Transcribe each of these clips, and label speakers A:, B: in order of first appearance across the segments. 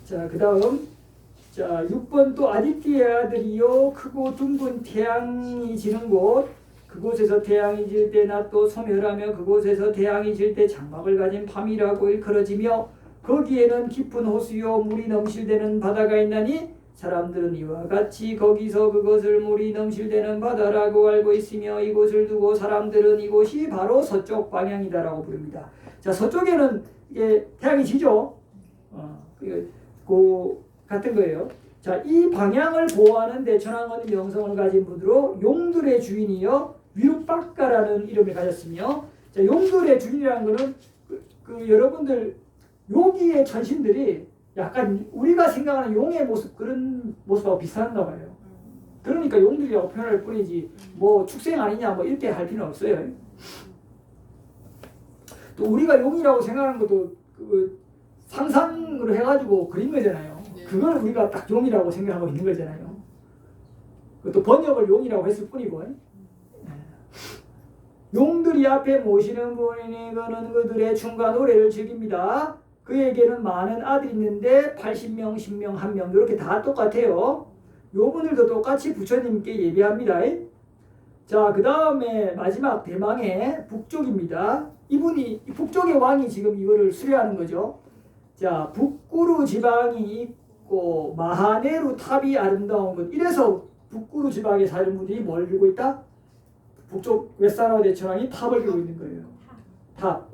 A: 자, 그 다음. 자, 6번 또 아디띠의 아들이요 크고 둥근 태양이 지는 곳, 그곳에서 태양이 질 때 낮도 소멸하며 그곳에서 태양이 질 때 장막을 가진 밤이라고 일컬어지며 거기에는 깊은 호수요 물이 넘실대는 바다가 있나니 사람들은 이와 같이 거기서 그것을 물이 넘실대는 바다라고 알고 있으며 이곳을 두고 사람들은 이곳이 바로 서쪽 방향이다라고 부릅니다. 자, 서쪽에는 이게 태양이 지죠. 그 같은 거예요. 자, 이 방향을 보호하는 대천왕은 명성을 가진 분으로 용들의 주인이요 위룩박가라는 이름을 가졌으며, 자, 용들의 주인이라는 거는 여러분들 요기의 천신들이 약간 우리가 생각하는 용의 모습, 그런 모습하고 비슷한가 봐요. 그러니까 용들이라고 표현할 뿐이지 뭐 축생 아니냐 뭐 이렇게 할 필요는 없어요. 또 우리가 용이라고 생각하는 것도 상상으로 해가지고 그린 거잖아요. 그걸 우리가 딱 용이라고 생각하고 있는 거잖아요. 또 번역을 용이라고 했을 뿐이고. 용들이 앞에 모시는 분이니 그는 그들의 춤과 노래를 즐깁니다. 그에게는 많은 아들이 있는데 80명, 10명, 1명 이렇게 다 똑같아요. 요분들도 똑같이 부처님께 예배합니다. 자, 그 다음에 마지막 대망의 북쪽입니다. 이분이 북쪽의 왕이 지금 이거를 수레하는 거죠. 자, 북구루 지방이 있고 마하네루 탑이 아름다운 것. 이래서 북구루 지방에 사는 분들이 뭘 들고 있다? 북쪽 웨사나 대천왕이 탑을 들고 있는 거예요. 탑.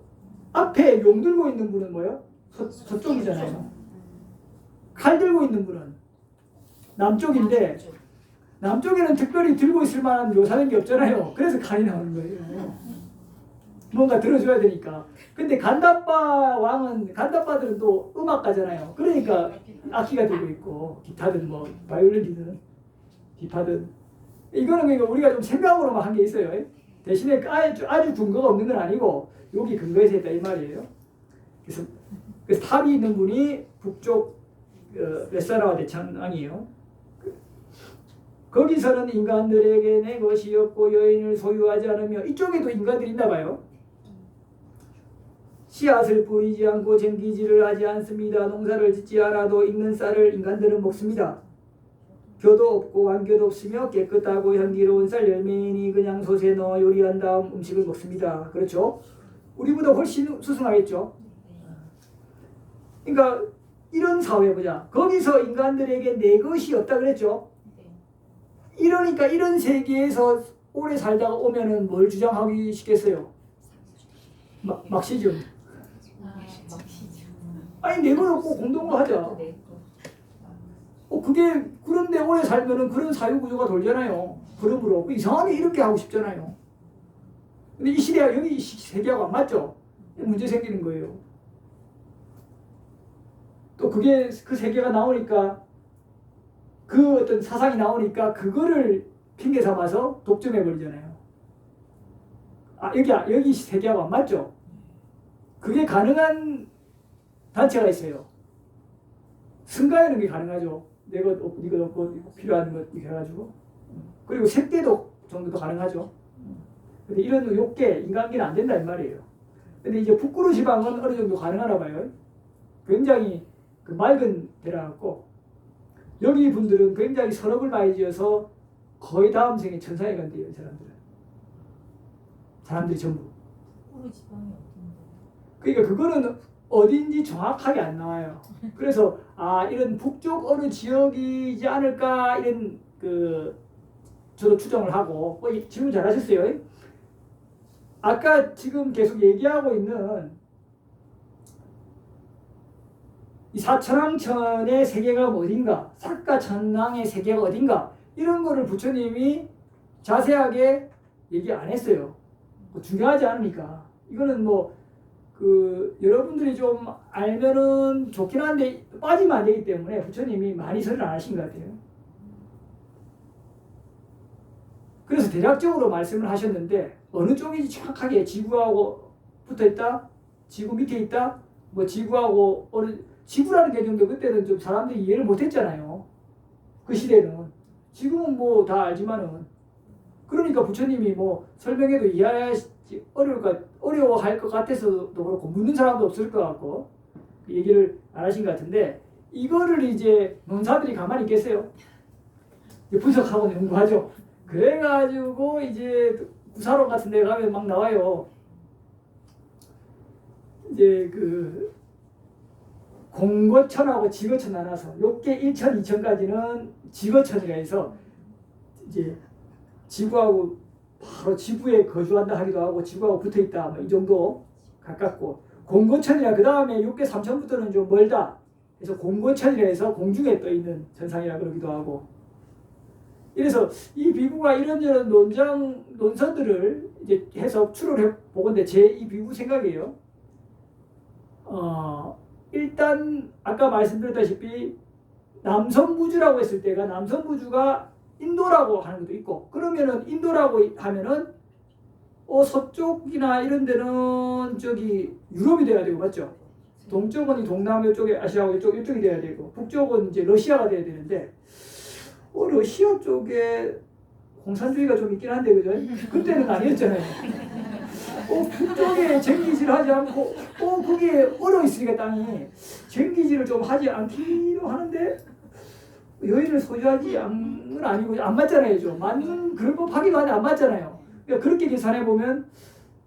A: 앞에 용 들고 있는 분은 뭐예요? 서쪽이잖아요. 칼 들고 있는 분은 남쪽인데 남쪽에는 특별히 들고 있을 만한 묘사된 게 없잖아요. 그래서 칼이 나오는 거예요. 뭔가 들어줘야 되니까. 근데 간다빠 왕은, 간다빠들은 또 음악가잖아요. 그러니까 악기가 들고 있고 기타든 뭐 바이올린이든 기타든, 이거는 그러니까 우리가 좀 생각으로만 한 게 있어요. 대신에 아주 근거가 없는 건 아니고 여기 근거에서 했다 이 말이에요. 그래서 탑이 있는 분이 북쪽 웨사라와 대천왕이에요. 거기서는 인간들에게 내 것이 없고 여인을 소유하지 않으며, 이쪽에도 인간들이 있나 봐요. 씨앗을 뿌리지 않고 쟁기질을 하지 않습니다. 농사를 짓지 않아도 익는 쌀을 인간들은 먹습니다. 겨도 없고 완겨도 없으며 깨끗하고 향기로운 쌀 열매이니 그냥 솥에 넣어 요리한 다음 음식을 먹습니다. 그렇죠? 우리보다 훨씬 수승하겠죠? 그러니까 이런 사회 보자. 거기서 인간들에게 내 것이 없다 그랬죠? 이러니까 이런 세계에서 오래 살다가 오면은 뭘 주장하기 쉽겠어요? 막시즘. 아니 내 것 없고 공동으로 하자. 그게 그런데 오래 살면은 그런 사회 구조가 돌잖아요. 그러므로 이상하게 이렇게 하고 싶잖아요. 근데 이 시대가 여기 세계하고 안 맞죠? 문제 생기는 거예요. 또 그게 그 세계가 나오니까, 그 어떤 사상이 나오니까 그거를 핑계 삼아서 독점해 버리잖아요. 여기 세계하고 안 맞죠? 그게 가능한 단체가 있어요. 승가하는 게 가능하죠. 내 것 없고 네 것 없고 필요한 것 이렇게 해가지고. 그리고 색계도 정도도 가능하죠. 근데 이런 욕계, 인간계는 안 된다 이 말이에요. 근데 이제 북구루 지방은 어느 정도 가능하나 봐요. 굉장히 맑은 데라 갖고 여기 분들은 굉장히 선업을 많이 지어서 거의 다음 생에 천상에 간대요. 사람들이 전부.
B: 북구루 지방이 어딘데?
A: 그러니까 그거는 어딘지 정확하게 안 나와요. 그래서 이런 북쪽 어느 지역이지 않을까 이런 저도 추정을 하고. 질문 잘하셨어요. 아까 지금 계속 얘기하고 있는 이 사천왕천의 세계가 어딘가, 사가천왕의 세계가 어딘가, 이런 거를 부처님이 자세하게 얘기 안 했어요. 중요하지 않으니까. 이거는 여러분들이 좀 알면은 좋긴 한데 빠지면 안 되기 때문에 부처님이 많이 설을 안 하신 것 같아요. 그래서 대략적으로 말씀을 하셨는데, 어느 쪽이 정확하게 지구하고 붙어 있다, 지구 밑에 있다, 지구하고 지구라는 개념도 그때는 좀 사람들이 이해를 못했잖아요. 그 시대는. 지금은 다 알지만은. 그러니까 부처님이 설명해도 이해하기 어려워할 것 같아서도 그렇고, 묻는 사람도 없을 것 같고, 얘기를 안 하신 것 같은데, 이거를 이제 논사들이 가만히 있겠어요? 이제 분석하고 연구하죠. 그래가지고 이제 구사론 같은 데 가면 막 나와요. 이제 그 공거천하고 지거천 나눠서 요게 1천, 2천까지는 지거천이라 해서 이제 지구하고 바로 지구에 거주한다 하기도 하고 지구하고 붙어있다 뭐 이 정도 가깝고, 공거천이라 그 다음에 6개 3천부터는 좀 멀다 그래서 공거천이라 해서 공중에 떠있는 천상이라 그러기도 하고, 이래서 이 비구가 이런저런 논선들을 이제 해서 추론해 보건데 제 이 비구 생각이에요. 일단 아까 말씀드렸다시피 남성부주라고 했을 때가 남성부주가 인도라고 하는 것도 있고, 그러면은 인도라고 하면은 서쪽이나 이런 데는 저기 유럽이 돼야 되고 맞죠? 동쪽은 동남아 쪽에 아시아고 이쪽이 돼야 되고, 북쪽은 이제 러시아가 돼야 되는데 러시아 쪽에 공산주의가 좀 있긴 한데 그죠? 그때는 아니었잖아요. 북쪽에 쟁기질 하지 않고 거기에 얼어 있으니까 땅이 쟁기질을 좀 하지 않기로 하는데 여인을 소유하지 않은 건 아니고 안 맞잖아요. 좀 맞는 그럴 법하기도 한데 안 맞잖아요. 그러니까 그렇게 계산해 보면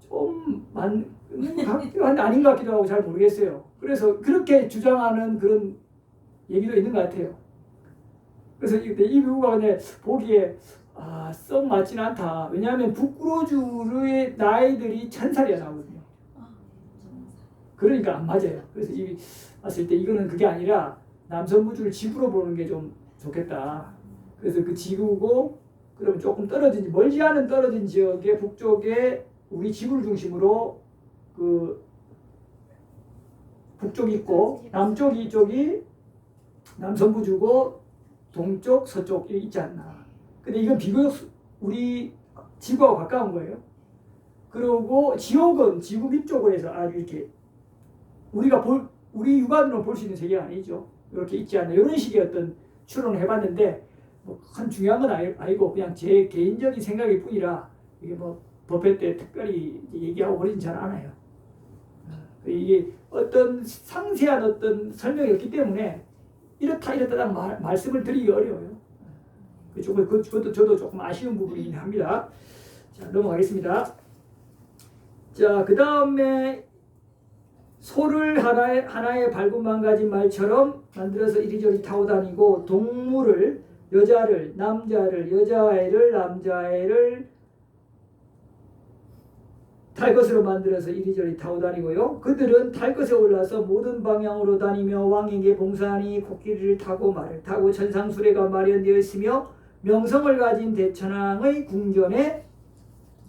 A: 좀 맞는 것 같기도 한데 아닌 것 같기도 하고 잘 모르겠어요. 그래서 그렇게 주장하는 그런 얘기도 있는 것 같아요. 그래서 이 비구가 근데 보기에 썩 맞지는 않다. 왜냐하면 북구로주의 나이들이 1000살이야 나오거든요. 그러니까 안 맞아요. 그래서 봤을 때 이거는 그게 아니라 남성부주를 지구로 보는 게 좀 좋겠다. 그래서 그 지구고 그러면 조금 떨어진 멀지 않은 떨어진 지역의 북쪽에 우리 지구를 중심으로 그 북쪽이 있고 남쪽이 이쪽이 남성부주고 동쪽 서쪽 이렇게 있지 않나. 근데 이건 비교적 우리 지구하고 가까운 거예요. 그리고 지옥은 지구 밑쪽으로 해서 아주 이렇게 우리 육안으로 볼 수 있는 세계가 아니죠. 이렇게 있지 않나. 이런 식의 어떤 추론을 해봤는데 뭐 큰 중요한 건 아니고 그냥 제 개인적인 생각일 뿐이라 이게 뭐 법회 때 특별히 얘기하고 그러진 잘 않아요. 이게 어떤 상세한 어떤 설명이 없기 때문에 이렇다 딱 말씀을 드리기 어려워요. 그것도 저도 조금 아쉬운 부분이긴 합니다. 자, 넘어가겠습니다. 자, 그 다음에 소를 하나의 밟고 망가진 말처럼 만들어서 이리저리 타고 다니고, 동물을 여자를 남자를 여자애를 남자애를 탈 것으로 만들어서 이리저리 타고 다니고요. 그들은 탈 것에 올라서 모든 방향으로 다니며 왕에게 봉사하니 코끼리를 타고 말을 타고 천상수레가 마련되어 있으며 명성을 가진 대천왕의 궁전에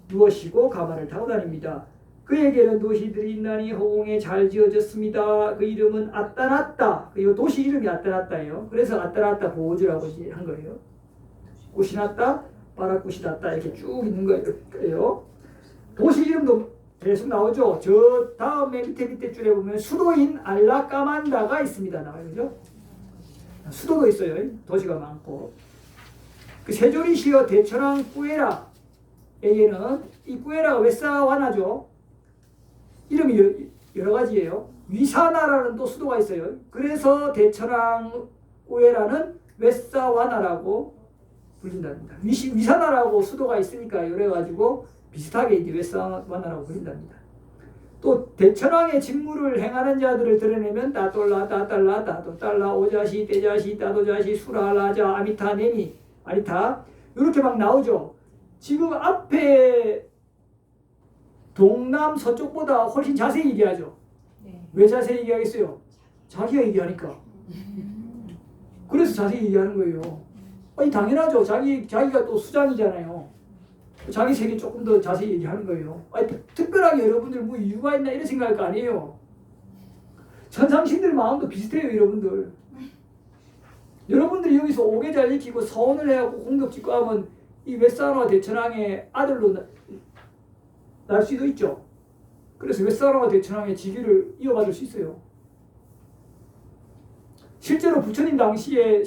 A: 누워 쉬고 가마를 타고 다닙니다. 그에게는 도시들이 있나니 허공에 잘 지어졌습니다. 그 이름은 아따나따. 이 도시 이름이 아따나따예요. 그래서 아따나따 보호주라고 이제 한 거예요. 꽃이났다, 바라꽃이 났다 이렇게 쭉 있는 거예요. 도시 이름도 계속 나오죠. 저 다음에 밑에 줄에 보면 수도인 알라까만다가 있습니다. 나와요, 그죠? 수도도 있어요. 도시가 많고. 그 세조리시어 대천왕 꾸에라에게는 이 꾸에라가 웨사와나죠. 이름이 여러 가지예요. 위사나라는 또 수도가 있어요. 그래서 대천왕 꾸에라는 웨사와나라고 불린답니다. 위사나라고 수도가 있으니까 이래가지고 비슷하게 이제 웨사와나라고 불린답니다. 또 대천왕의 직무를 행하는 자들을 드러내면 따돌라, 따달라, 따도달라, 오자시, 떼자시, 따도자시, 수라라자, 아미타, 네미, 아니타 이렇게 막 나오죠. 지금 앞에 동남 서쪽보다 훨씬 자세히 얘기하죠.
B: 네.
A: 왜 자세히 얘기하겠어요? 자기가 얘기하니까. 그래서 자세히 얘기하는 거예요. 아니 당연하죠. 자기가 또 수장이잖아요. 자기 세계 조금 더 자세히 얘기하는 거예요. 아니 특별하게 여러분들 뭐 이유가 있나 이런 생각할 거 아니에요. 천상신들 마음도 비슷해요, 여러분들. 여러분들이 여기서 오게 잘 지키고 서원을 해갖고 공덕 짓고 하면 이 웨사나와 대천왕의 아들로 날 수도 있죠. 그래서 웨사나와 대천왕의 직위를 이어받을 수 있어요. 실제로 부처님 당시에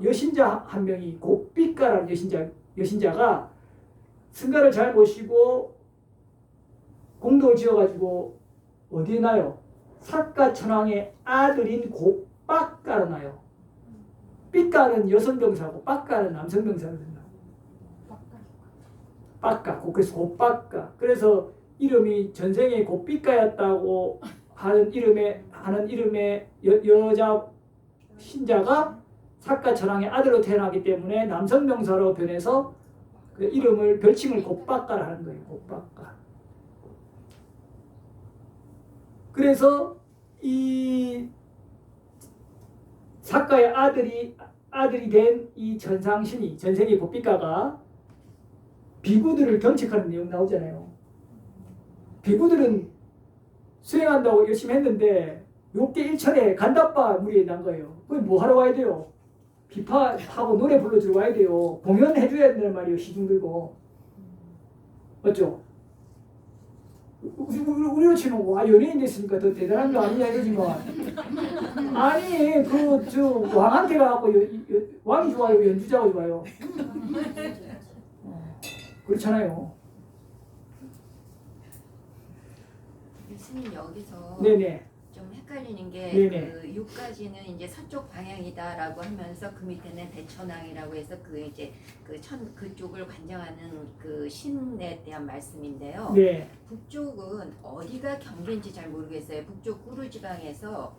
A: 여신자 한 명이 곱비가라는 여신자가 승가를 잘 모시고 공덕을 지어가지고 어디에 나요? 사가천왕의 아들인 빡가로 삐까는 여성병사고 빡가는 남성병사로 된다. 빡가, 그래서 곱빡가. 그래서 이름이 전생에 곱삐까였다고 하는 이름의 여자 신자가 사가천왕의 아들로 태어나기 때문에 남성명사로 변해서 그 이름을 별칭을 곱빡가라 하는 거예요. 곱빡가. 그래서 이 사가의 아들이 된 이 전상신이 전생의 곱삐까가 비구들을 경책하는 내용 나오잖아요. 비구들은 수행한다고 열심히 했는데 욕계 일천에 간다빠 무리에 난 거예요. 그럼 뭐 하러 와야 돼요? 비파하고 노래 불러주러 와야 돼요. 공연해줘야 된단 말이에요. 시중 들고. 맞죠? 우리로 치면 와 연예인 됐으니까 더 대단한 거 아니냐 이러지만 아니 그 저 왕한테 가갖고 왕이 좋아요 연주자가 좋아요. 그렇잖아요.
C: 교수님 여기서
A: 네네.
C: 좀 헷갈리는 게
A: 네네.
C: 그 6까지는 이제 서쪽 방향이다라고 하면서 그 밑에는 대천왕이라고 해서 그 이제 그쪽을 관장하는 그 신에 대한 말씀인데요.
A: 네.
C: 북쪽은 어디가 경계인지 잘 모르겠어요. 북쪽 꾸르 지방에서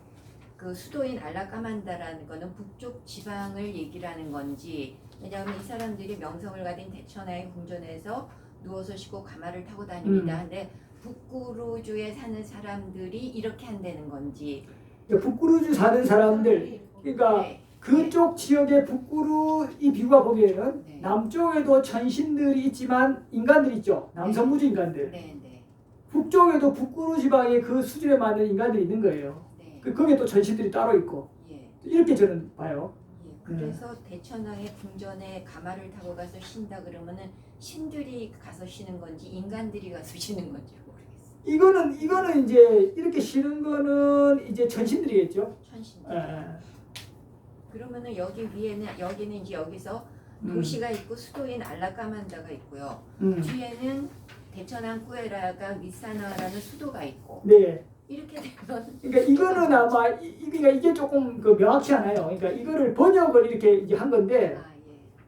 C: 그 수도인 알라까만다라는 거는 북쪽 지방을 얘기를 하는 건지, 왜냐하면 이 사람들이 명성을 가진 대천왕의 궁전에서 누워서 쉬고 가마를 타고 다닙니다. 근데 북구루주에 사는 사람들이 이렇게 한다는 건지.
A: 북구루주 사는 사람들, 그러니까
C: 네.
A: 그쪽 지역의 북구루 이 비구가 보기에는
C: 네.
A: 남쪽에도 천신들이 있지만 인간들이 있죠. 남성무주 인간들.
C: 네, 네,
A: 북쪽에도 북구루 지방에 그 수준에 맞는 인간들이 있는 거예요.
C: 네.
A: 거기에 또 천신들이 따로 있고
C: 예.
A: 이렇게 저는 봐요.
C: 예. 그래서 대천왕의 궁전에 가마를 타고 가서 쉰다 그러면은 신들이 가서 쉬는 건지 인간들이 가서 쉬는 건지 모르겠어요.
A: 이거는 이제 이렇게 쉬는 거는 이제 천신들이겠죠.
C: 천신들.
A: 예.
C: 그러면은 여기 위에는 여기는 이제 여기서 도시가 있고 수도인 알라까만다가 있고요. 뒤에는 대천왕 꾸에라가 미사나라는 수도가 있고.
A: 네.
C: 이렇게 되면
A: 그러니까 이거는 아마 그러니까 이게 조금 그 명확치 않아요. 그러니까 이거를 번역을 이렇게 이제 한 건데
C: 예.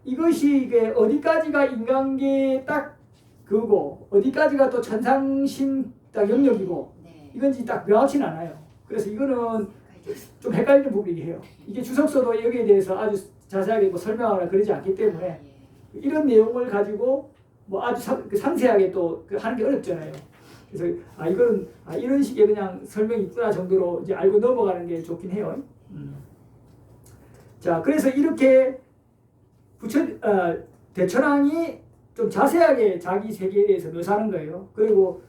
A: 이것이 이게 어디까지가 인간계 딱 그거 어디까지가 또 천상신 딱 영역이고
C: 네.
A: 이건지 딱 명확치는 않아요. 그래서 이거는 좀 헷갈리는 부분이긴 해요. 이게 주석서도 여기에 대해서 아주 자세하게 뭐 설명하거나 그러지 않기 때문에
C: 예.
A: 이런 내용을 가지고 뭐 아주 상세하게 또 하는 게 어렵잖아요. 그래서 이거는 이런 식의 그냥 설명이 있구나 정도로 이제 알고 넘어가는 게 좋긴 해요. 자, 그래서 이렇게 대천왕이 좀 자세하게 자기 세계에 대해서 묘사하는 거예요. 그리고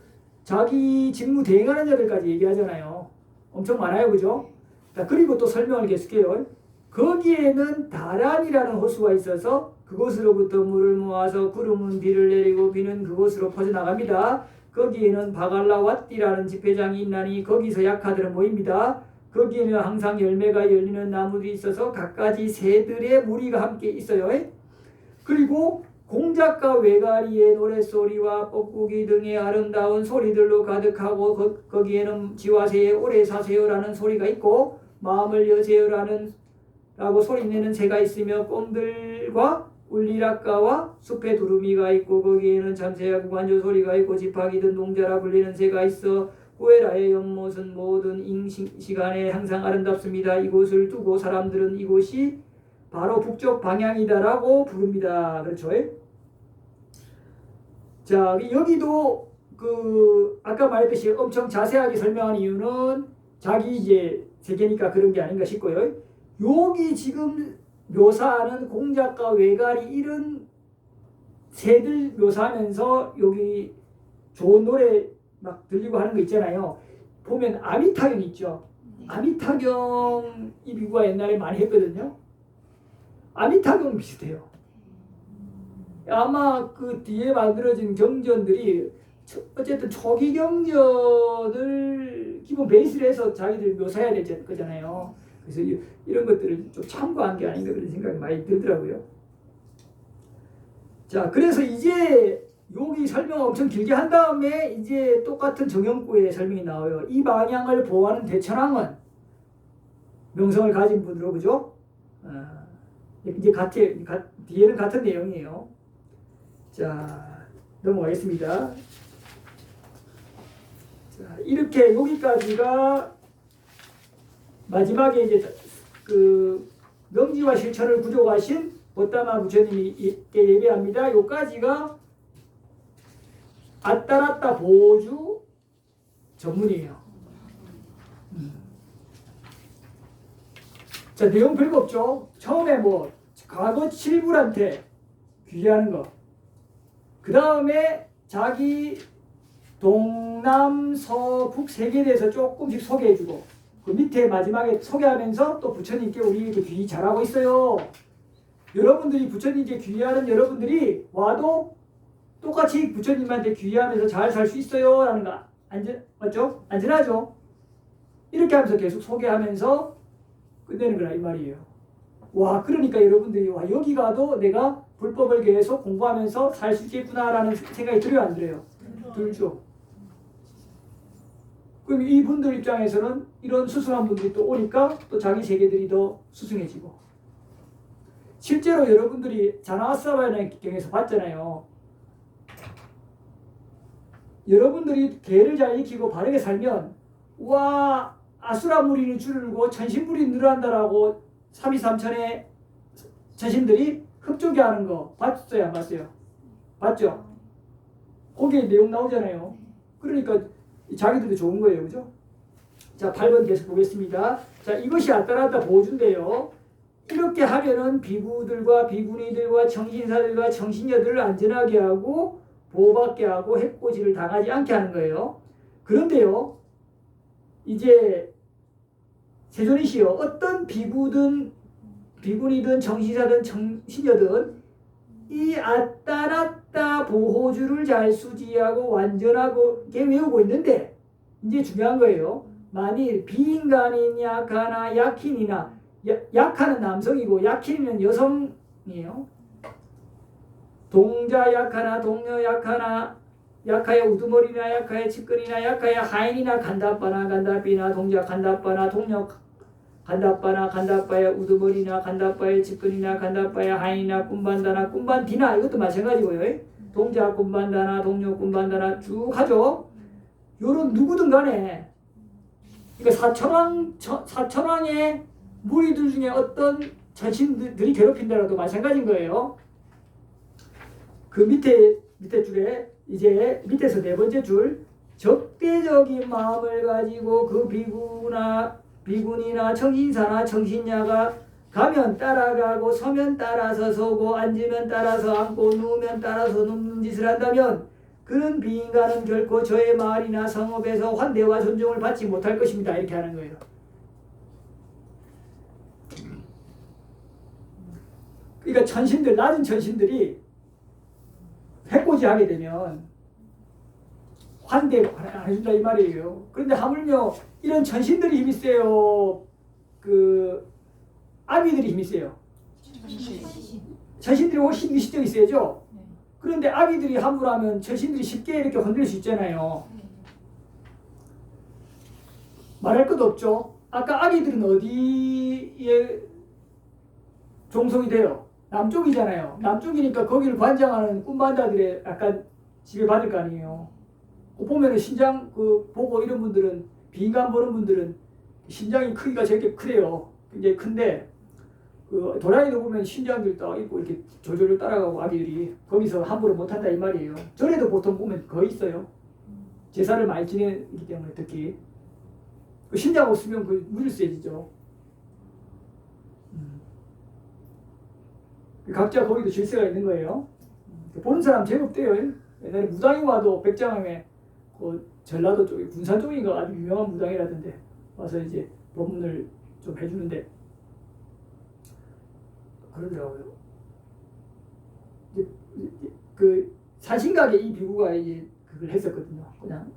A: 자기 직무 대행하는 자들까지 얘기하잖아요. 엄청 많아요, 그죠? 자, 그리고 또 설명을 계속해요. 거기에는 다란이라는 호수가 있어서 그곳으로부터 물을 모아서 구름은 비를 내리고 비는 그곳으로 퍼져나갑니다. 거기에는 바갈라왓디라는 집회장이 있나니 거기서 약하들은 모입니다. 거기에는 항상 열매가 열리는 나무들이 있어서 갖가지 새들의 무리가 함께 있어요. 그리고 공작과 외가리의 노랫소리와 뻐꾸기 등의 아름다운 소리들로 가득하고 거기에는 지화새의 오래 사세요라는 소리가 있고 마음을 여세요라는 라고 소리내는 새가 있으며 꼼들과 울리락가와 숲의 두루미가 있고 거기에는 참새와 구간조 소리가 있고 지파기든 농자라 불리는 새가 있어 꾸에라의 연못은 모든 시간에 항상 아름답습니다. 이곳을 두고 사람들은 이곳이 바로 북쪽 방향이다라고 부릅니다. 그렇죠? 자, 여기도 그 아까 말했듯이 엄청 자세하게 설명한 이유는 자기 이제 세계니까 그런 게 아닌가 싶고요. 여기 지금 묘사하는 공작과 외가리 이런 새들 묘사하면서 여기 좋은 노래 막 들리고 하는 거 있잖아요. 보면 아미타경 있죠. 아미타경 이 비구가 옛날에 많이 했거든요. 아미타경 비슷해요. 아마 그 뒤에 만들어진 경전들이 어쨌든 초기 경전을 기본 베이스로 해서 자기들이 묘사해야 될 거잖아요. 그래서 이런 것들을 좀 참고한 게 아닌가 그런 생각이 많이 들더라고요. 자, 그래서 이제 여기 설명 엄청 길게 한 다음에 이제 똑같은 정형구의 설명이 나와요. 이 방향을 보호하는 대천왕은 명성을 가진 분으로 그죠? 이제 뒤에는 같은 내용이에요. 자, 넘어가겠습니다. 자, 이렇게 여기까지가 마지막에 이제 그 명지와 실천을 구족하신 보따마 부처님이 예배합니다. 요까지가 아따라따 보주 전문이에요. 자, 내용 별거 없죠. 처음에 뭐 과거 칠불한테 귀의하는 거. 그 다음에 자기 동남 서북 세계에 대해서 조금씩 소개해주고 그 밑에 마지막에 소개하면서 또 부처님께 우리 이렇게 귀의 잘하고 있어요. 여러분들이 부처님께 귀의하는 여러분들이 와도 똑같이 부처님한테 귀의하면서 잘 살 수 있어요 라는 거 맞죠? 안전하죠? 이렇게 하면서 계속 소개하면서 끝내는 거라 이 말이에요. 와, 그러니까 여러분들이 와, 여기 가도 내가 불법을 계속 공부하면서 살 수 있겠구나라는 생각이 들어요, 안 들어요? 들죠. 그럼 이분들 입장에서는 이런 수승한 분들이 또 오니까 또 자기 세계들이 더 수승해지고. 실제로 여러분들이 자나와사바라는 경에서 봤잖아요. 여러분들이 개를 잘 익히고 바르게 살면 와, 아수라 무리는 줄고 천신무리 늘어난다라고 323천의 천신들이 흡족해 하는 거 봤어요, 안 봤어요? 봤죠? 거기에 내용 나오잖아요. 그러니까 자기들도 좋은 거예요, 그죠? 자, 8번 계속 보겠습니다. 자, 이것이 아따라따 보주인데요. 이렇게 하면은 비구들과 비구니들과 청신사들과 청신녀들을 안전하게 하고 보호받게 하고 해코지를 당하지 않게 하는 거예요. 그런데요, 이제 세존이시여 어떤 비구든 비구니든 청신사든 청신녀든 이 아따라따 보호주를 잘 수지하고 완전하게 외우고 있는데 이제 중요한 거예요. 만일 비인간인 약하나 약힌이나 약하는 남성이고 약힌은 여성이에요. 동자 약하나 동녀 약하나 약하야 우두머리나 약하야 측근이나 약하야 하인이나 간다빠나 간다삐나 동자 간다빠나 동녀 간다빠나 간다빠야 우두머리나 간다빠야 측근이나 간다빠야 하인이나 꿈반다나 꿈반디나 이것도 마찬가지고요. 동자 꿈반다나 동녀 꿈반다나 쭉 하죠. 요런 누구든 간에 그러니까 사천왕의 무리들 중에 어떤 자신들이 괴롭힌다라도 마찬가지인 거예요. 그 밑에 줄에 이제 밑에서 네 번째 줄 적대적인 마음을 가지고 그 비군이나 청신사나 청신녀가 가면 따라가고 서면 따라서 서고 앉으면 따라서 앉고 누우면 따라서 눕는 짓을 한다면 그런 비인간은 결코 저의 마을이나 성읍에서 환대와 존중을 받지 못할 것입니다. 이렇게 하는 거예요. 그러니까 천신들, 낮은 천신들이 해코지하게 되면 환대 안 해준다 이 말이에요. 그런데 하물며 이런 천신들이 힘이 세요. 그 아비들이 힘이 세요. 천신들이 훨씬 미식적이 세죠. 그런데 아비들이 함부로 하면 천신들이 쉽게 이렇게 건드릴 수 있잖아요. 말할 것도 없죠. 아까 아비들은 어디에 종속이 돼요? 남쪽이잖아요. 남쪽이니까 거기를 관장하는 꿈반다들의 약간 지배받을 거 아니에요. 보면은 신장 보고 이런 분들은 비인간 보는 분들은 신장이 크기가 저렇게 크대요. 굉장히 큰데 그 도라이도 보면 신장들 딱 있고 이렇게 졸졸 따라가고 아기들이 거기서 함부로 못한다 이 말이에요. 절에도 보통 보면 거의 있어요. 제사를 많이 지내기 때문에 특히 그 신장 없으면 그 무질 세지죠. 각자 거기도 질서가 있는 거예요. 보는 사람 제법 돼요. 옛날에 무당이 와도 백장암에 그 전라도 쪽에 군산 쪽인가 아주 유명한 무당이라던데 와서 이제 법문을 좀 해주는데 그러더라고요. 이제 그 사신각에 이 비구가 이제 그걸 했었거든요. 그냥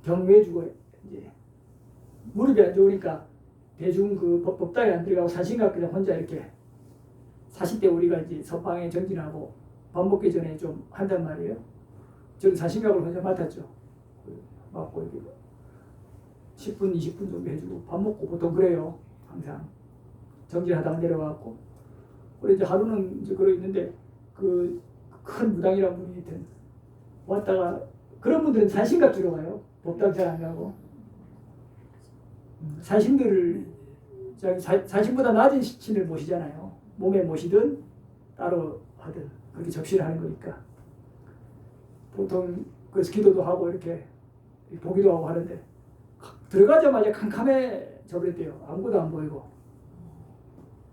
A: 경매주고 이제 무릎이 안 좋으니까 대중 그 법당에 안 들어가고 사신각 그냥 혼자 이렇게 40대 우리가 이제 서방에 전진하고 밥 먹기 전에 좀 한단 말이에요. 저는 사신각을 혼자 맡았죠. 맡고 이렇게 10분, 20분 정도 해주고 밥 먹고 보통 그래요. 항상. 정진하다가 내려왔고, 그래 이제 하루는 이제 그러 있는데 그 큰 무당이라는 분이 있던 왔다가 그런 분들은 산신갑주로 가요. 법당 잘 안 가고 산신들을 산신보다 낮은 신을 모시잖아요. 몸에 모시든 따로 하든 그렇게 접시를 하는 거니까 보통 그래서 기도도 하고 이렇게 보기도 하고 하는데 들어가자마자 캄캄해져 버렸대요. 아무것도 안 보이고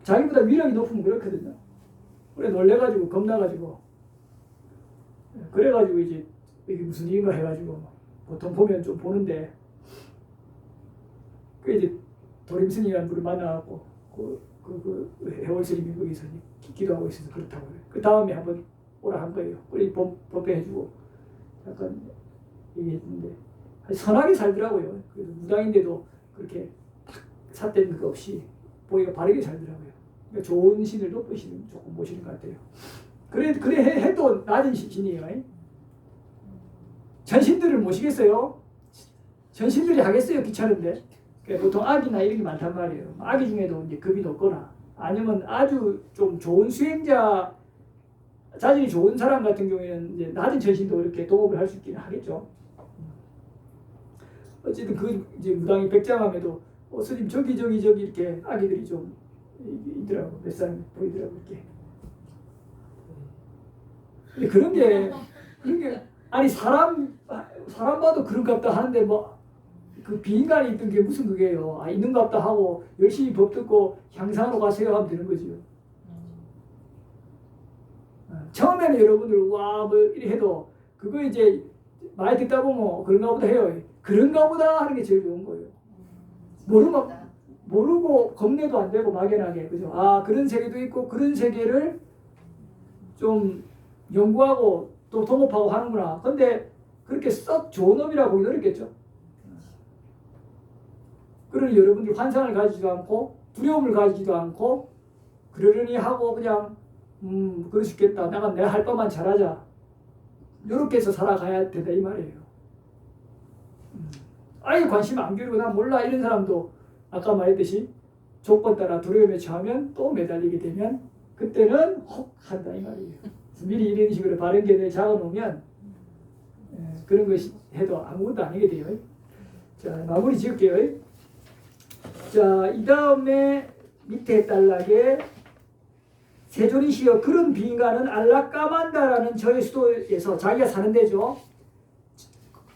A: 자기보다 위력이 높으면 그렇거든요. 그래 놀래가지고 겁나가지고 그래가지고 이제 이게 무슨 일인가 해가지고 보통 보면 좀 보는데 그 이제 도림스님이라는 분을 만나갖고 그 해월스님이 거기서 기도하고 있어서 그렇다고 그래요. 그 다음에 한번 오라 한 거예요. 그래 법배해주고 약간 얘기했는데 선하게 살더라고요. 그래서 무당인데도 그렇게 탁 삿된 거 없이 보기가 바르게 살더라고요. 그러니까 좋은 신을 높으시는 조금 모시는 것 같아요. 그래 해도 낮은 신이에요. 전신들을 모시겠어요? 전신들이 하겠어요? 귀찮은데. 그러니까 보통 아기나 이런 게 많단 말이에요. 아기 중에도 이제 급이 높거나 아니면 아주 좀 좋은 수행자, 자질이 좋은 사람 같은 경우에는 이제 낮은 전신도 이렇게 도움을 할 수 있긴 하겠죠. 어쨌든 그 이제 무당이 백장함에도 스님 저기 이렇게 아기들이 좀 있더라고. 몇 사람 보이더라고 이렇게. 근데 그런 게 아니 사람 봐도 그런갑다 하는데 뭐 그 비인간이 있던 게 무슨 그게요. 아 있는갑다 하고 열심히 법 듣고 향상으로 가세요 하면 되는 거죠. 처음에는 여러분들 와 뭐 이래 해도 그거 이제 많이 듣다 보면 그런가 보다 해요. 그런가 보다 하는 게 제일 좋은 거예요. 모르고 겁내도 안 되고 막연하게 그죠. 아 그런 세계도 있고 그런 세계를 좀 연구하고 또 동업하고 하는구나. 근데 그렇게 썩 좋은 업이라고 보기 어렵겠죠. 그러니 여러분들 환상을 가지지도 않고 두려움을 가지지도 않고 그러려니 하고 그냥 그럴 수 있겠다. 내가 할 바만 잘하자. 이렇게 해서 살아가야 된다 이 말이에요. 아예 관심 안 기울이고 난 몰라 이런 사람도 아까 말했듯이 조건 따라 두려움에 처하면 또 매달리게 되면 그때는 혹 한다 이 말이에요. 미리 이런 식으로 바른 견해를 적어놓으면 그런 것이 해도 아무것도 아니게 돼요. 자 마무리 지을게요. 자 이 다음에 밑에 단락에 세존이시여 그런 비인간은 알라까만다라는 저의 수도에서 자기가 사는 데죠.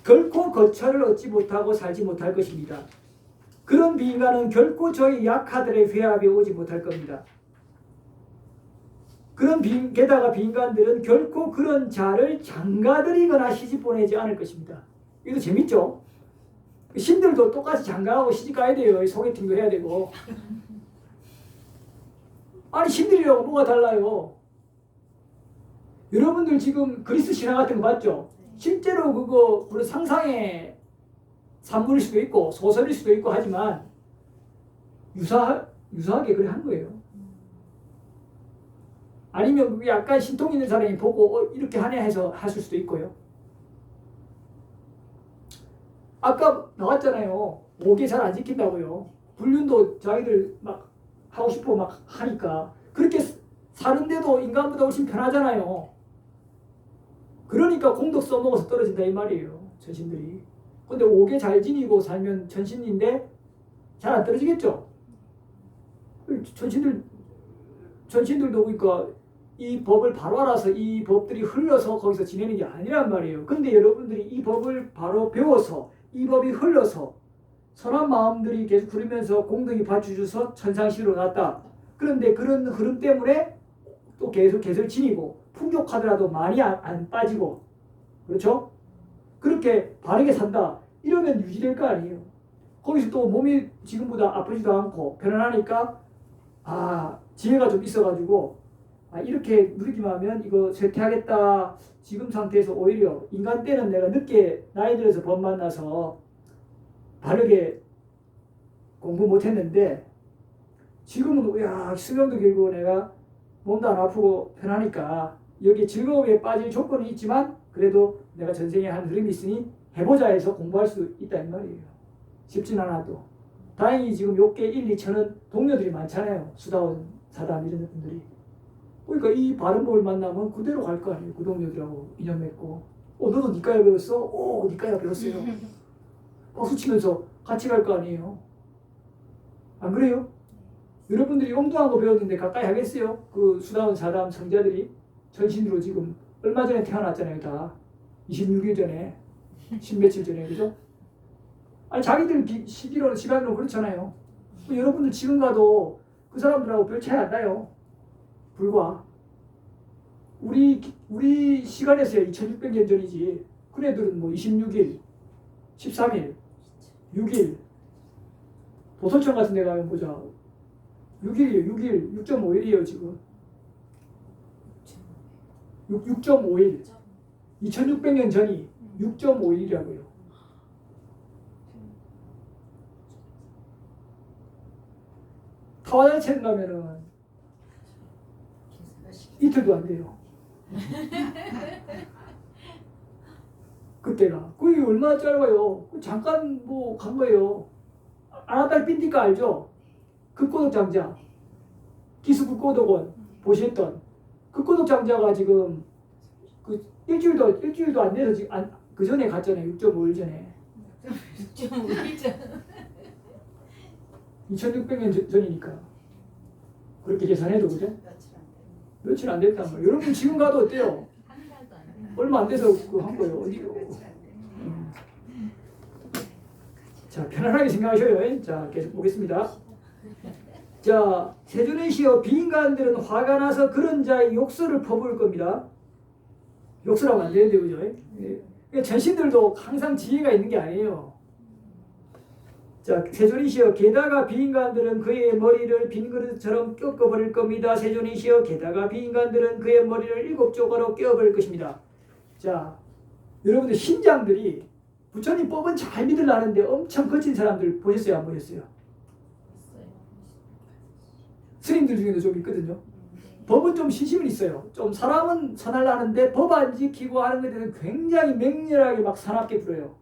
A: 결코 거처를 얻지 못하고 살지 못할 것입니다. 그런 비인간은 결코 저희 약하들의 회합에 오지 못할 겁니다. 게다가 비인간들은 결코 그런 자를 장가들이거나 시집 보내지 않을 것입니다. 이거 재밌죠? 신들도 똑같이 장가하고 시집 가야 돼요. 소개팅도 해야 되고. 아니 신들이라고 뭐가 달라요? 여러분들 지금 그리스 신화 같은 거 봤죠? 실제로 그거 물론 상상의 산물일 수도 있고 소설일 수도 있고 하지만 유사하게 그래 한 거예요. 아니면 그게 약간 신통 있는 사람이 보고 이렇게 하네 해서 하실 수도 있고요. 아까 나왔잖아요. 5개 잘 안 지킨다고요. 불륜도 자기들 막 하고 싶어 막 하니까 그렇게 사는데도 인간보다 훨씬 편하잖아요. 그러니까 공덕 써먹어서 떨어진다 이 말이에요. 전신들이. 근데 5개 잘 지니고 살면 전신인데 잘 안 떨어지겠죠. 전신들도 그러니까 이 법을 바로 알아서 이 법들이 흘러서 거기서 지내는 게 아니란 말이에요. 근데 여러분들이 이 법을 바로 배워서 이 법이 흘러서 선한 마음들이 계속 흐르면서 공덕이 받쳐줘서 천상시로 났다. 그런데 그런 흐름 때문에 또 계속 개설 지니고 풍족하더라도 많이 안 빠지고 그렇죠? 그렇게 바르게 산다. 이러면 유지될 거 아니에요. 거기서 또 몸이 지금보다 아프지도 않고 편안하니까 지혜가 좀 있어가지고 이렇게 누리기만 하면 이거 쇠퇴하겠다. 지금 상태에서 오히려 인간 때는 내가 늦게 나이 들어서 법 만나서 바르게 공부 못했는데 지금은 수명도 길고 내가 몸도 안 아프고 편하니까 여기 즐거움에 빠질 조건이 있지만 그래도 내가 전생에 한 흐름이 있으니 해보자 해서 공부할 수 있다 이 말이에요. 쉽진 않아도. 다행히 지금 요게 1, 2천은 동료들이 많잖아요. 수다원, 사담 이런 분들이. 그러니까 이 바른법을 만나면 그대로 갈 거 아니에요. 그 동료들하고 인연 맺고. 너도 니까야 배웠어? 니까야 배웠어요. 박수 치면서 같이 갈 거 아니에요. 안 그래요? 여러분들이 엉뚱한 거 배웠는데 가까이 하겠어요? 그 수다원, 사담, 성자들이 전신으로 지금 얼마 전에 태어났잖아요. 다 26일 전에 10며칠 전에. 그죠? 아니 자기들 시기로 시간으로 그렇잖아요. 여러분들 지금 가도 그 사람들하고 별 차이 안 나요. 불과 우리 시간에서야 2600년 전이지. 그 애들은 뭐 26일, 13일, 6일. 도서청 같은 데 가면 보자. 6일이에요. 6일, 6.5일이에요 지금. 6.5일. 2600년 전이 6.5일이라고요. 타와달천 가면은 이틀도 안 돼요. 그때가. 그게 얼마나 짧아요. 잠깐 뭐 간 거예요. 아나달 빈티가 알죠? 극고독 장자. 기수 극고독원 보셨던 그 극고독 장자가 지금 그 일주일도 안 돼서 지금 그 전에 갔잖아요. 6.5일 전에.
B: 6.5일 전.
A: 2600년 전이니까. 그렇게 계산해도 그죠? 며칠 안 됐단 말이에요. 여러분 지금 가도 어때요?
B: 한 달도 안 돼.
A: 얼마 안 돼서 한 거예요. 어디로? 자, 편안하게 생각하셔요. 자, 계속 보겠습니다. 자, 세존의 시여 비인간들은 화가 나서 그런 자의 욕설을 퍼부을 겁니다. 욕설하면 안 되는데, 그죠? 그러니까 전신들도 항상 지혜가 있는 게 아니에요. 자, 세존이시여 게다가 비인간들은 그의 머리를 빈 그릇처럼 꺾어버릴 겁니다. 세존이시여 게다가 비인간들은 그의 머리를 7조각으로 꿰어버릴 것입니다. 자, 여러분들 신장들이 부처님 법은 잘 믿으려는데 엄청 거친 사람들 보셨어요? 안 보셨어요? 스님들 중에도 좀 있거든요. 법은 좀 신심은 있어요. 좀 사람은 선하려는데 법 안 지키고 하는 것에 대해서 굉장히 맹렬하게 막 사납게 불어요.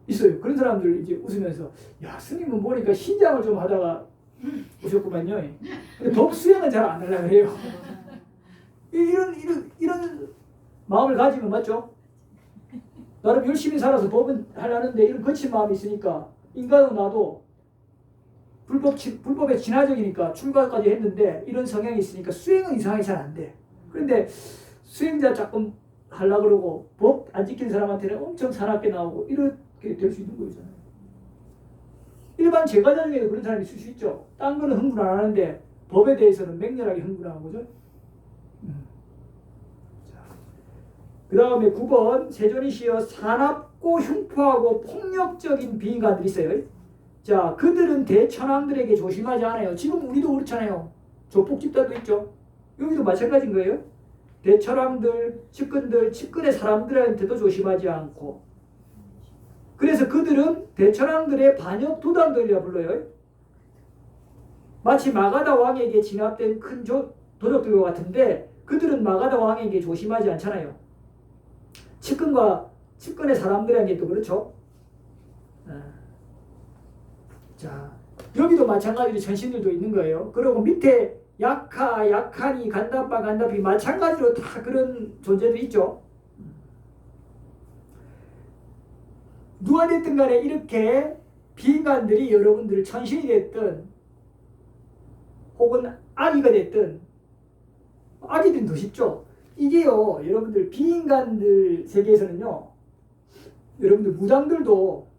A: 있어요. 그런 사람들 이제 웃으면서 야 스님은 보니까 신장을 좀 하다가 오셨구만요. 근데 법 수행은 잘 안 하려고 해요. 이런 마음을 가지면 맞죠? 나름 열심히 살아서 법은 하려는데 이런 거친 마음이 있으니까 인간은 나도 불법에 진화적이니까 출가까지 했는데 이런 성향이 있으니까 수행은 이상하게 잘 안 돼. 그런데 수행자 조금 하려고 그러고 법 안 지키는 사람한테는 엄청 사납게 나오고 이렇게 될 수 있는 거잖아요. 일반 제과자 중에도 그런 사람이 있을 수 있죠. 딴 거는 흥분 안 하는데 법에 대해서는 맹렬하게 흥분하는 거죠. 그 다음에 9번 세존이시여 사납고 흉포하고 폭력적인 비인간들이 있어요. 자, 그들은 대천왕들에게 조심하지 않아요. 지금 우리도 그렇잖아요. 조폭 집단도 있죠. 여기도 마찬가지인 거예요. 대천왕들, 측근들, 측근의 사람들한테도 조심하지 않고 그래서 그들은 대천왕들의 반역 도당들이라 불러요. 마치 마가다 왕에게 진압된 큰 도적들과 같은데 그들은 마가다 왕에게 조심하지 않잖아요. 측근의 사람들에게도 그렇죠. 자, 여기도 마찬가지로 전신들도 있는 거예요. 그리고 밑에 약하니, 간답이 마찬가지로 다 그런 존재들이 있죠. 누가 됐든 간에 이렇게 비인간들이 여러분들 천신이 됐든 혹은 아기가 됐든 아기들은 더 쉽죠. 이게요, 여러분들 비인간들 세계에서는요, 여러분들 무당분들도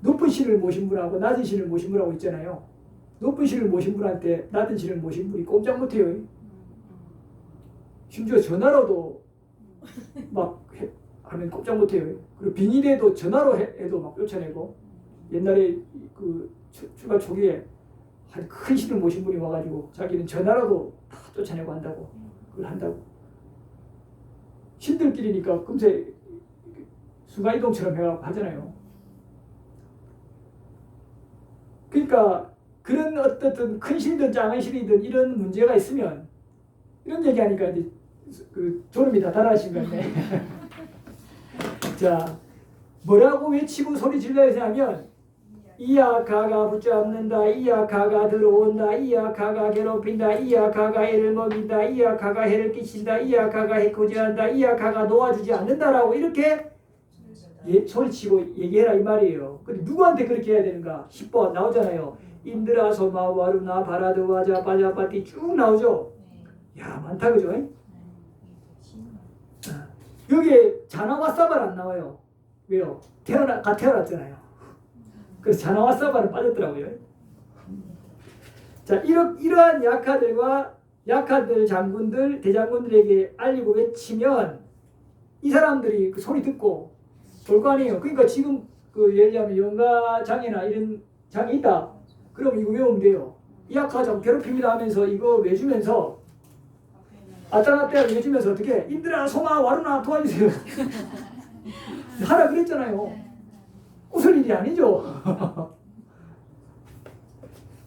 A: 높은 신을 모신 분하고 낮은 신을 모신 분하고 있잖아요. 높은 신을 모신 분한테 낮은 신을 모신 분이 꼼짝 못해요. 심지어 전화로도 막 하면 꼼짝 못해요. 그리고 빙의돼도 전화로 해도 막 쫓아내고 옛날에 그 출가 초기에 한 큰 신을 모신 분이 와가지고 자기는 전화로도 다 쫓아내고 한다고 그걸 한다고 신들끼리니까 금세 순간이동처럼 해가지고 하잖아요. 그러니까 그런 어떻든 큰 신이든 작은 신이든 이런 문제가 있으면 이런 얘기하니까 이제 그 졸음이 다 달아나신 건데. 자, 뭐라고 외치고 소리 질러야 하면 이야 가가 붙잡는다, 이야 가가 들어온다, 이야 가가 괴롭힌다, 이야 가가 애를 먹인다, 이야 가가 해를 끼친다, 이야 가가 해코지한다, 이야 가가 놓아주지 않는다라고 이렇게 소리치고 얘기해라 이 말이에요. 근데 누구한테 그렇게 해야 되는가? 10번 나오잖아요. 인드라 소마 와루나 바라드 와자 바자바티 쭉 나오죠. 야 많다 그죠? 여기에 자나와사발 안 나와요. 왜요? 태어났잖아요. 그래서 자나와사발은 빠졌더라고요. 자, 이러한 약하들과 약하들 장군들, 대장군들에게 알리고 외치면 이 사람들이 그 소리 듣고 볼 거 아니에요. 그러니까 지금 그 예를 들면 영가 장애나 이런 장애 있다. 그럼 이거 외우면 돼요. 이 약하 좀 괴롭힙니다 하면서 이거 외주면서 아따나떼를 외주면서 어떻게 인들아 소마 와루나 도와주세요. 하라 그랬잖아요. 웃을 일이 아니죠.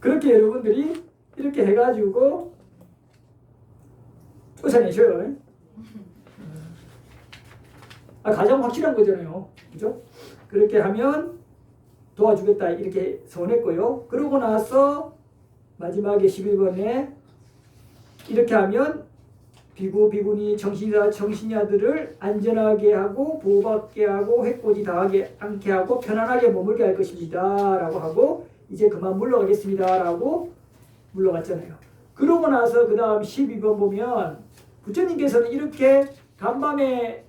A: 그렇게 여러분들이 이렇게 해가지고 쫓아내셔요. 가장 확실한 거잖아요. 그죠? 그렇게 하면 도와주겠다 이렇게 선언했고요. 그러고 나서 마지막에 11번에 이렇게 하면 비구 비구니 정신이다 정신이야들을 안전하게 하고 보호받게 하고 해코지 당하게 않게 하고 편안하게 머물게 할 것입니다 라고 하고 이제 그만 물러가겠습니다 라고 물러갔잖아요. 그러고 나서 그 다음 12번 보면 부처님께서는 이렇게 간밤에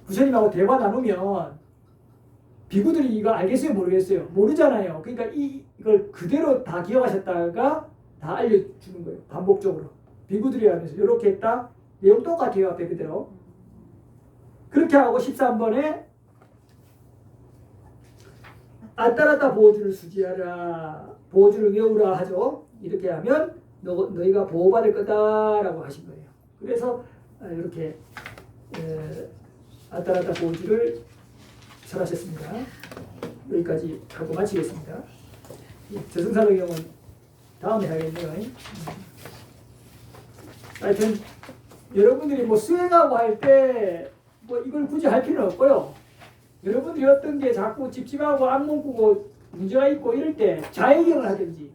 A: 부처님하고 대화 나누면 비구들이 이거 알겠어요 모르겠어요? 모르잖아요. 그러니까 이걸 그대로 다 기억하셨다가 다 알려주는 거예요. 반복적으로. 비구들이 하면서 이렇게 했다. 내용 똑같아요. 앞에 그대로. 그렇게 하고 13번에 아따라따 보호주를 수지하라. 보호주를 외우라 하죠. 이렇게 하면 너희가 보호받을 거다라고 하신 거예요. 그래서 이렇게 아따라따 보호주를 설하셨습니다. 여기까지 하고 마치겠습니다. 저승사의 경우는 다음에 하겠네요. 하여튼 여러분들이 뭐 수행하고 할 때 뭐 이걸 굳이 할 필요는 없고요. 여러분들이 어떤 게 자꾸 찝찝하고 악몽 꾸고 문제가 있고 이럴 때 자해경을 하든지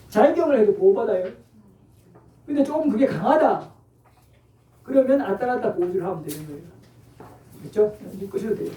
A: 자해경을 해도 보호받아요. 근데 조금 그게 강하다. 그러면 아따라따 보호주를 하면 되는 거예요. 그렇죠? 이제 끄셔도 돼요.